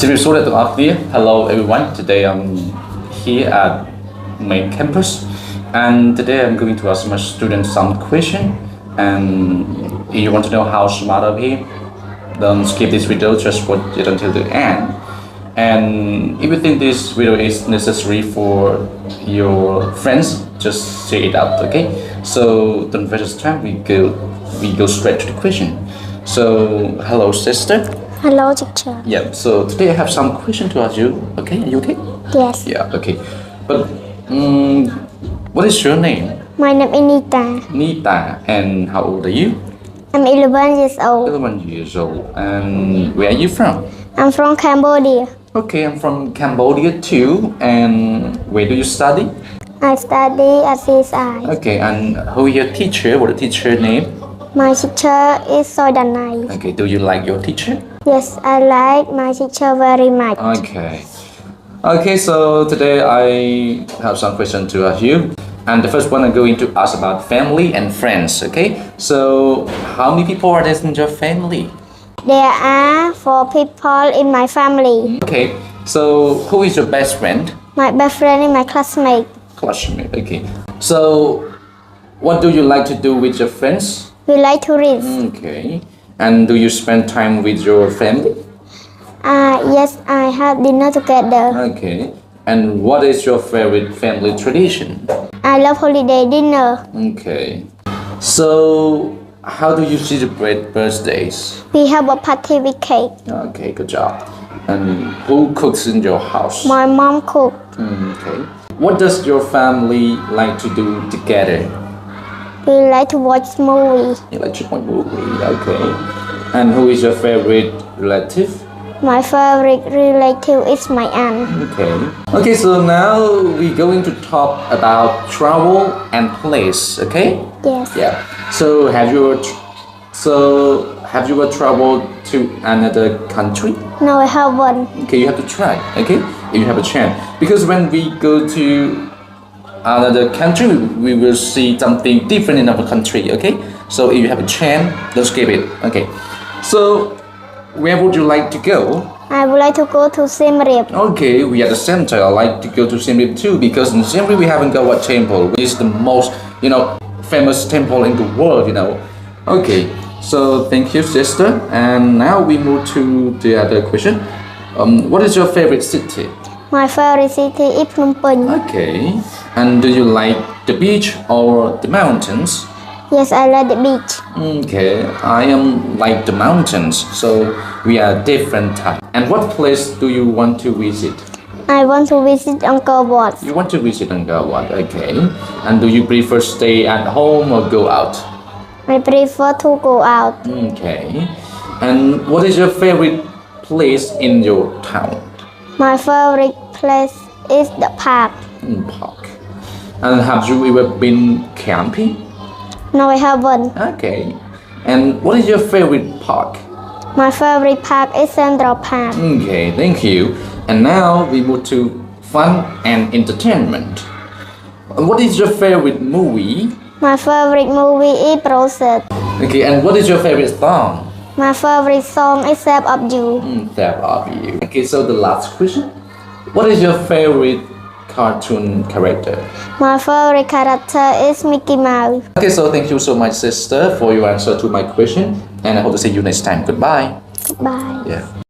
Hello everyone. Today I'm here at main campus, and today I'm going to ask my students some question. And if you want to know how smart I'm here, don't skip this video. Just watch it until the end. And if you think this video is necessary for your friends, just say it out. Okay. So don't waste time. We go straight to the question. So hello sister. Hello, teacher. Yeah, so today I have some question to ask you. Okay, are you okay? Yes. Yeah, okay. But what is your name? My name is Nita. Nita, and how old are you? I'm 11 years old. 11 years old. And where are you from? I'm from Cambodia. Okay, I'm from Cambodia too. And where do you study? I study at CSI. Okay, and who is your teacher? What is the teacher name? My teacher is Soidanai. Okay, do you like your teacher? Yes, I like my teacher very much. Okay. Okay, so today I have some questions to ask you. And the first one I'm going to ask about family and friends, okay? So, how many people are there in your family? There are 4 people in my family. Okay, so who is your best friend? My best friend is my classmate. Classmate, okay. So, what do you like to do with your friends? We like to read. Okay. And do you spend time with your family? Yes, I have dinner together. Okay. And what is your favorite family tradition? I love holiday dinner. Okay. So, how do you celebrate birthdays? We have a party with cake. Okay, good job. And who cooks in your house? My mom cooked. Okay. What does your family like to do together? We like to watch movie. You like to watch movie, okay. And who is your favorite relative? My favorite relative is my aunt. Okay. Okay, so now we're going to talk about travel and place, okay? Yes. Yeah. So have you ever traveled to another country? No, I haven't. Okay, you have to try, okay? If you have a chance. Because when we go to another country, we will see something different in our country, okay? So if you have a chance, don't skip it, okay? So, where would you like to go? I would like to go to Siem Reap. Okay, we at the same time. I like to go to Siem Reap too, because in Siem Reap we have Angkor Temple, which is the most, famous temple in the world, Okay, so thank you, sister. And now we move to the other question. What is your favorite city? My favorite city is Phnom Penh. Okay, and do you like the beach or the mountains? Yes, I like the beach. Okay, I am like the mountains, so we are different type. And what place do you want to visit? I want to visit Angkor Wat. You want to visit Angkor Wat, okay. And do you prefer stay at home or go out? I prefer to go out. Okay. And what is your favorite place in your town? My favorite place is the park. Park. And have you ever been camping? No, I haven't. Okay. And what is your favorite park? My favorite park is Central Park. Okay, thank you. And now we move to fun and entertainment. What is your favorite movie? My favorite movie is Process. Okay, and what is your favorite song? My favorite song is Shape of You. Shape of You. Okay, so the last question. What is your favorite cartoon character? My favorite character is Mickey Mouse. Okay, so thank you so much, sister, for your answer to my question. And I hope to see you next time. Goodbye. Goodbye. Yeah.